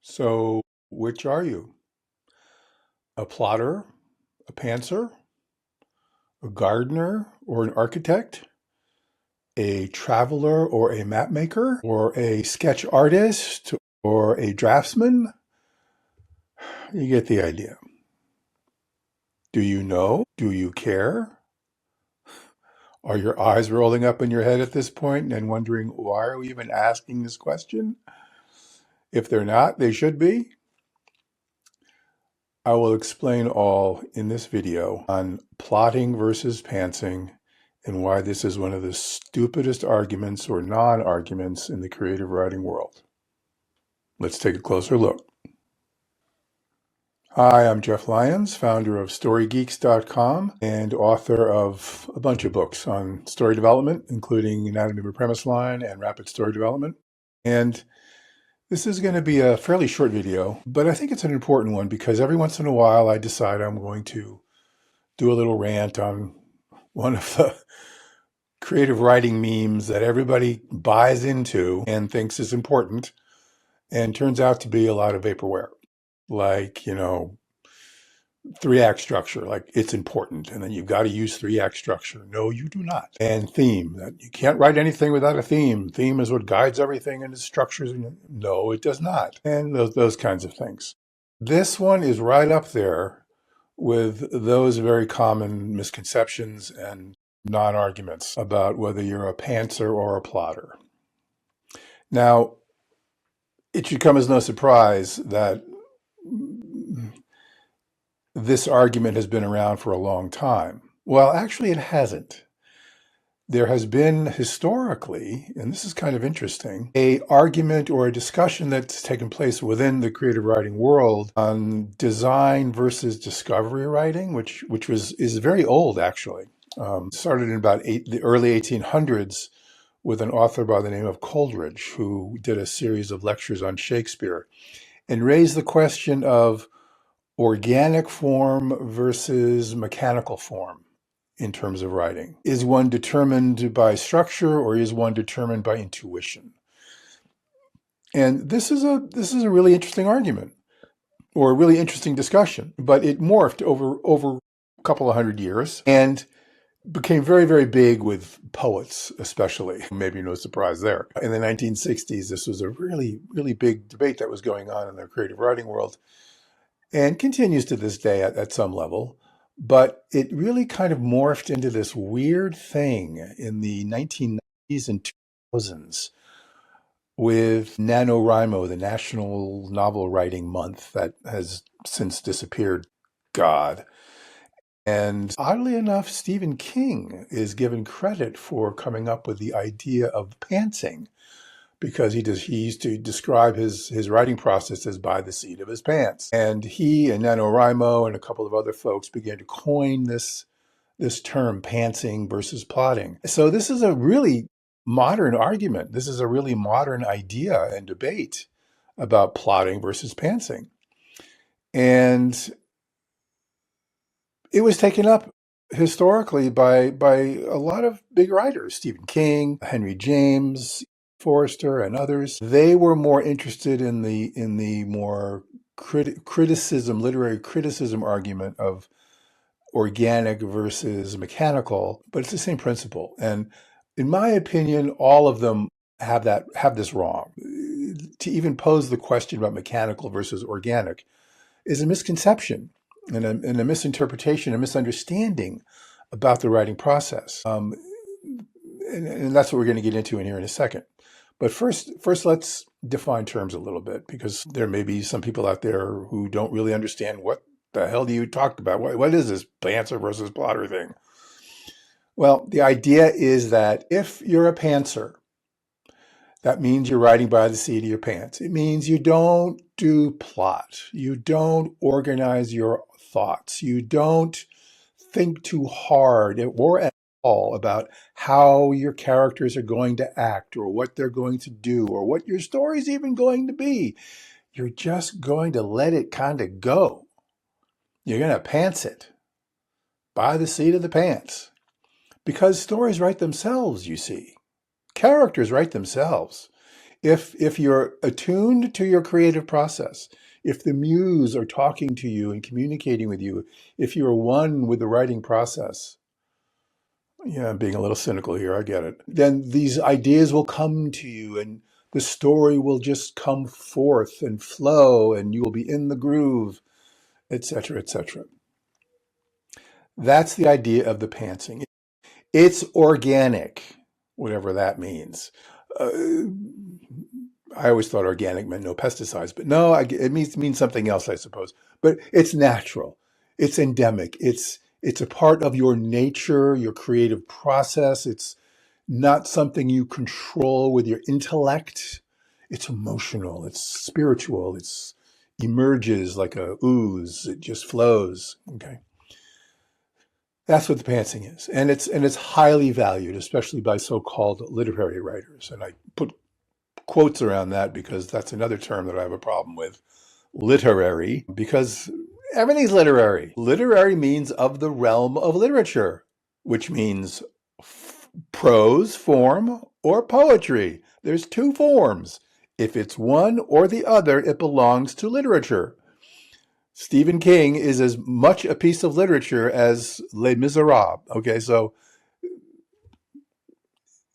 So, which are you? A plotter, a pantser, a gardener, or an architect? A traveler or a map maker? Or a sketch artist? Or a draftsman? You get the idea. Do you know? Do you care? Are your eyes rolling up in your head at this point and wondering, why are we even asking this question? If they're not, they should be. I will explain all in this video on plotting versus pantsing and why this is one of the stupidest arguments or non-arguments in the creative writing world. Let's take a closer look. Hi, I'm Jeff Lyons, founder of StoryGeeks.com and author of a bunch of books on story development, including Anatomy of a Premise Line and Rapid Story Development. And this is going to be a fairly short video, but I think it's an important one because every once in a while I decide I'm going to do a little rant on one of the creative writing memes that everybody buys into and thinks is important and turns out to be a lot of vaporware. Like, 3-act structure, like it's important. And then you've got to use 3-act structure. No, you do not. And theme, that you can't write anything without a theme. Theme is what guides everything and its structures. No, it does not. And those kinds of things. This one is right up there with those very common misconceptions and non-arguments about whether you're a pantser or a plotter. Now, it should come as no surprise that this argument has been around for a long time. Well, actually, it hasn't. There has been historically, and this is kind of interesting, a argument or a discussion that's taken place within the creative writing world on design versus discovery writing, which is very old, actually. Started in about the early 1800s with an author by the name of Collidge, who did a series of lectures on Shakespeare and raised the question of organic form versus mechanical form in terms of writing. Is one determined by structure or is one determined by intuition? And this is a really interesting argument or a really interesting discussion, but it morphed over a couple of hundred years and became very, very big with poets, especially. Maybe no surprise there. In the 1960s, this was a really, really big debate that was going on in the creative writing world and continues to this day at some level. But it really kind of morphed into this weird thing in the 1990s and 2000s with NaNoWriMo, the National Novel Writing Month that has since disappeared. God. And oddly enough, Stephen King is given credit for coming up with the idea of pantsing, because he used to describe his writing process as by the seat of his pants. And he and NaNoWriMo and a couple of other folks began to coin this term, pantsing versus plotting. So this is a really modern argument. This is a really modern idea and debate about plotting versus pantsing. And it was taken up historically by a lot of big writers, Stephen King, Henry James, Forrester, and others. They were more interested in the more literary criticism argument of organic versus mechanical, but it's the same principle. And in my opinion, all of them have this wrong. To even pose the question about mechanical versus organic is a misconception and a misinterpretation, a misunderstanding about the writing process. And that's what we're going to get into in here in a second. But first, let's define terms a little bit, because there may be some people out there who don't really understand what the hell do you talk about. What is this pantser versus plotter thing? Well, the idea is that if you're a pantser, that means you're writing by the seat of your pants. It means you don't do plot. You don't organize your thoughts. You don't think too hard or at all about how your characters are going to act or what they're going to do or what your story's even going to be. You're just going to let it kind of go. You're going to pants it by the seat of the pants, because stories write themselves, you see. Characters write themselves. If you're attuned to your creative process, if the muse are talking to you and communicating with you, if you're one with the writing process, yeah, I'm being a little cynical here, I get it, then these ideas will come to you and the story will just come forth and flow and you will be in the groove, etc., etc. That's the idea of the pantsing. It's organic, whatever that means. Uh, I always thought organic meant no pesticides, but no, it means something else, I suppose. But it's natural. It's endemic. It's a part of your nature, your creative process. It's not something you control with your intellect. It's emotional. It's spiritual. It's emerges like a ooze. It just flows. Okay. That's what the pantsing is. And it's highly valued, especially by so-called literary writers. And I put quotes around that because that's another term that I have a problem with. Literary, because everything's literary. Literary means of the realm of literature, which means prose form or poetry. There's two forms. If it's one or the other, it belongs to literature. Stephen King is as much a piece of literature as Les Miserables. Okay, so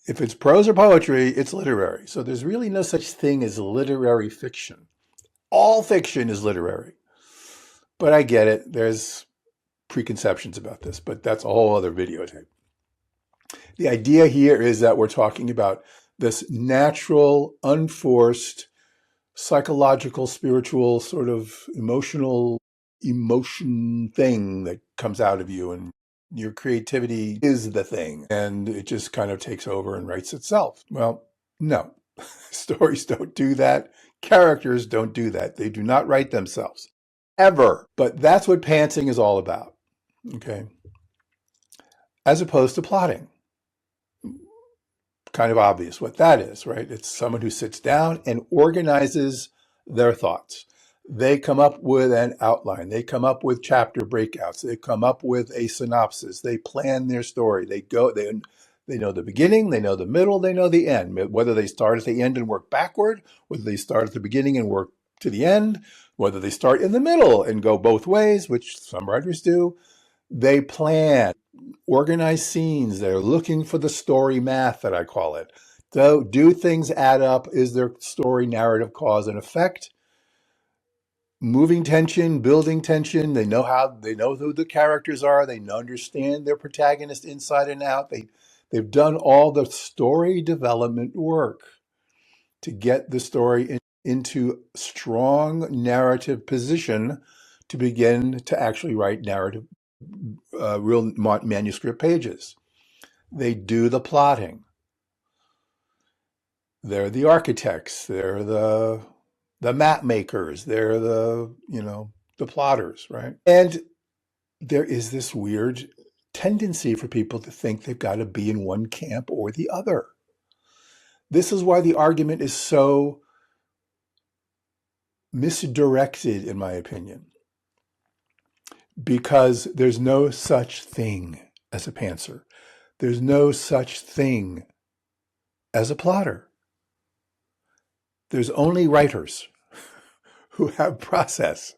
if it's prose or poetry, it's literary. So there's really no such thing as literary fiction. All fiction is literary. But I get it. There's preconceptions about this, but that's a whole other videotape. The idea here is that we're talking about this natural, unforced, psychological, spiritual, sort of emotion thing that comes out of you, and your creativity is the thing, and it just kind of takes over and writes itself. Well, no. Stories don't do that. Characters don't do that. They do not write themselves, ever. But that's what pantsing is all about, okay? As opposed to plotting. Kind of obvious what that is, right? It's someone who sits down and organizes their thoughts. They come up with an outline. They come up with chapter breakouts. They come up with a synopsis. They plan their story. They know the beginning, they know the middle, they know the end. Whether they start at the end and work backward, whether they start at the beginning and work to the end, whether they start in the middle and go both ways, which some writers do. They plan, organize scenes. They're looking for the story math, that I call it. So do things add up? Is there story, narrative, cause, and effect? Moving tension, building tension. They know who the characters are. They understand their protagonist inside and out. They've done all the story development work to get the story into strong narrative position to begin to actually write narrative, real manuscript pages. They do the plotting. They're the architects. They're the map makers. They're the plotters, right? And there is this weird tendency for people to think they've got to be in one camp or the other. This is why the argument is so misdirected, in my opinion, because there's no such thing as a pantser. There's no such thing as a plotter. There's only writers who have process.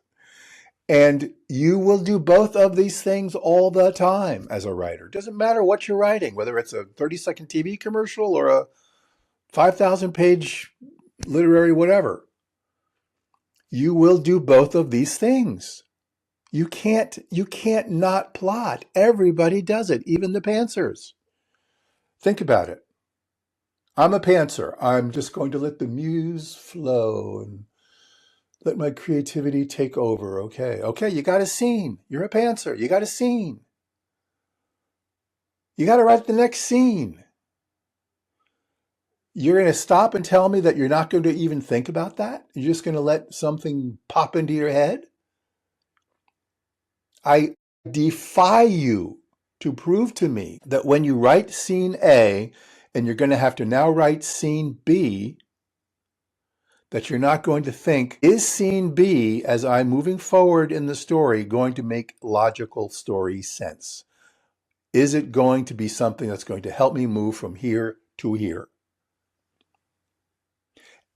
And you will do both of these things all the time as a writer. Doesn't matter what you're writing, whether it's a 30-second TV commercial or a 5,000-page literary whatever. You will do both of these things. You can't not plot. Everybody does it, even the pantsers. Think about it. I'm a pantser. I'm just going to let the muse flow and let my creativity take over. Okay, you got a scene. You're a pantser. You got a scene. You got to write the next scene. You're going to stop and tell me that you're not going to even think about that? You're just going to let something pop into your head? I defy you to prove to me that when you write scene A and you're going to have to now write scene B, that you're not going to think, is scene B, as I'm moving forward in the story, going to make logical story sense? Is it going to be something that's going to help me move from here to here?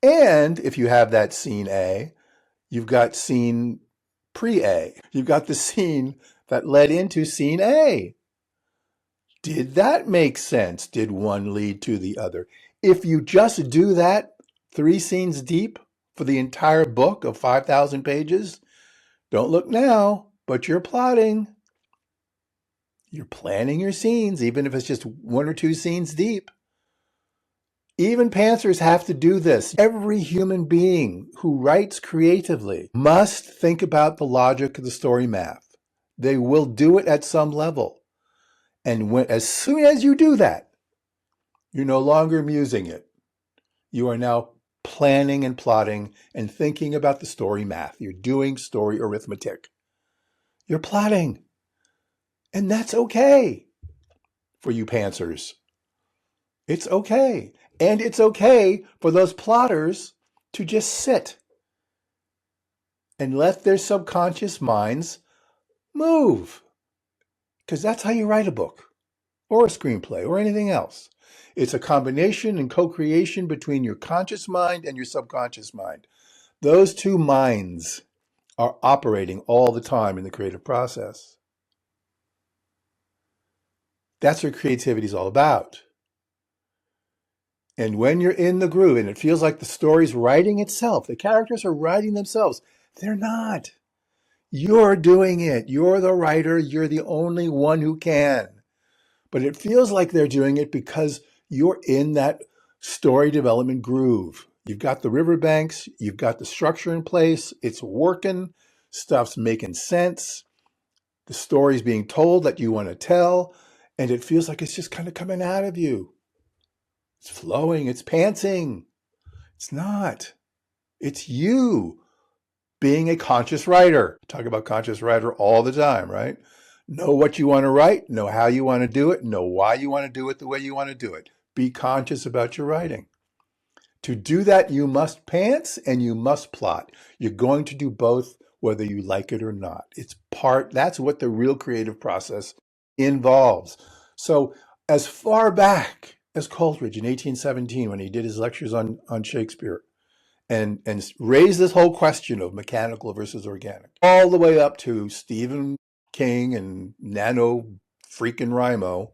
And if you have that scene A, you've got scene pre-A. You've got the scene that led into scene A. Did that make sense? Did one lead to the other? If you just do that 3 scenes deep for the entire book of 5,000 pages, don't look now, but you're plotting. You're planning your scenes, even if it's just 1 or 2 scenes deep. Even pantsers have to do this. Every human being who writes creatively must think about the logic of the story math. They will do it at some level. And as soon as you do that, you're no longer musing it. You are now planning and plotting and thinking about the story math. You're doing story arithmetic. You're plotting. And that's okay for you pantsers. It's okay. And it's okay for those plotters to just sit and let their subconscious minds move. Because that's how you write a book or a screenplay or anything else. It's a combination and co-creation between your conscious mind and your subconscious mind. Those two minds are operating all the time in the creative process. That's what creativity is all about. And when you're in the groove and it feels like the story's writing itself, the characters are writing themselves, they're not. You're doing it. You're the writer. You're the only one who can. But it feels like they're doing it because you're in that story development groove. You've got the riverbanks. You've got the structure in place. It's working. Stuff's making sense. The story's being told that you want to tell. And it feels like it's just kind of coming out of you. It's flowing. It's pantsing. It's not. It's you being a conscious writer. Talk about conscious writer all the time, right? Know what you want to write, know how you want to do it, know why you want to do it the way you want to do it. Be conscious about your writing. To do that, you must pants and you must plot. You're going to do both whether you like it or not. That's what the real creative process involves. So as far back as Coleridge in 1817, when he did his lectures on Shakespeare, and raise this whole question of mechanical versus organic, all the way up to Stephen King and NaNoWriMo.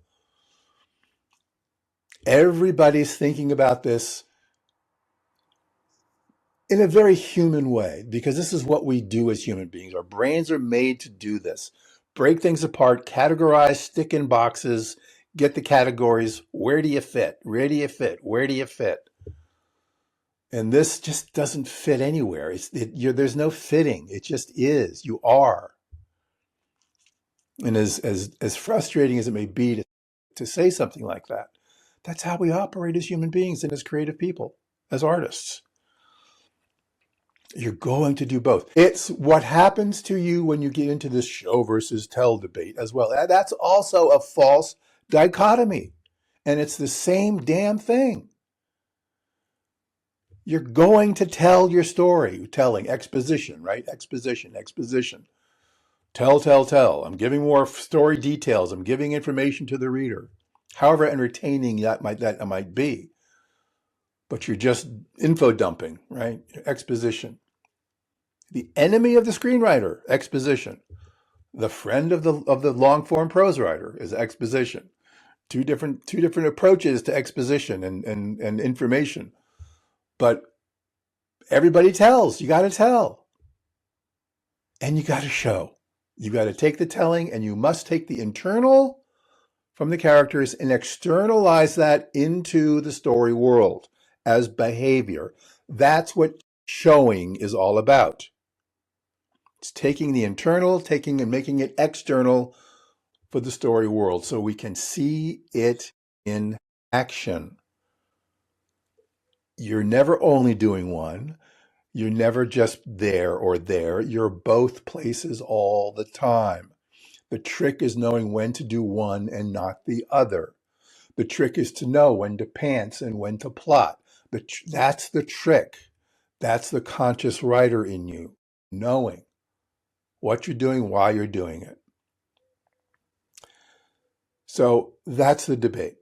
Everybody's thinking about this in a very human way, because this is what we do as human beings. Our brains are made to do this. Break things apart, categorize, stick in boxes, get the categories. Where do you fit? Where do you fit? Where do you fit? And this just doesn't fit anywhere. There's no fitting. It just is. You are. And as frustrating as it may be to say something like that, that's how we operate as human beings and as creative people, as artists. You're going to do both. It's what happens to you when you get into this show versus tell debate as well. That's also a false dichotomy. And it's the same damn thing. You're going to tell your story, telling, exposition, right? Exposition. Tell. I'm giving more story details. I'm giving information to the reader. However entertaining that might be. But you're just info dumping, right? Exposition. The enemy of the screenwriter, exposition. The friend of the long form prose writer is exposition. Two different approaches to exposition and information. But everybody tells. You got to tell. And you got to show. You got to take the telling, and you must take the internal from the characters and externalize that into the story world as behavior. That's what showing is all about. It's taking the internal, and making it external for the story world so we can see it in action. You're never only doing one. You're never just there or there. You're both places all the time. The trick is knowing when to do one and not the other. The trick is to know when to pants and when to plot. That's the trick. That's the conscious writer in you, knowing what you're doing, why you're doing it. So that's the debate.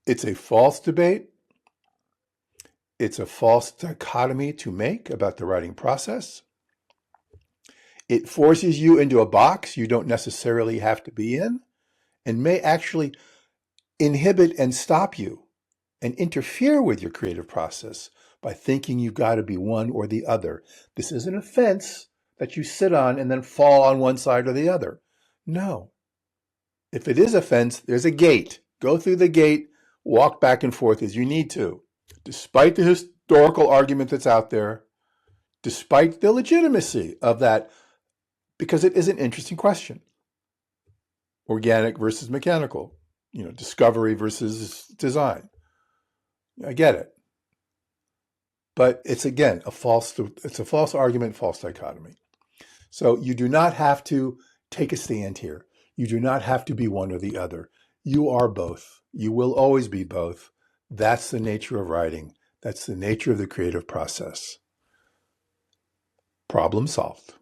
It's a false debate. It's a false dichotomy to make about the writing process. It forces you into a box you don't necessarily have to be in, and may actually inhibit and stop you and interfere with your creative process by thinking you've got to be one or the other. This isn't a fence that you sit on and then fall on one side or the other. No. If it is a fence, there's a gate. Go through the gate, walk back and forth as you need to. Despite the historical argument that's out there, despite the legitimacy of that, because it is an interesting question. Organic versus mechanical, discovery versus design. I get it. But it's, again, a false argument, false dichotomy. So you do not have to take a stand here. You do not have to be one or the other. You are both. You will always be both. That's the nature of writing. That's the nature of the creative process. Problem solved.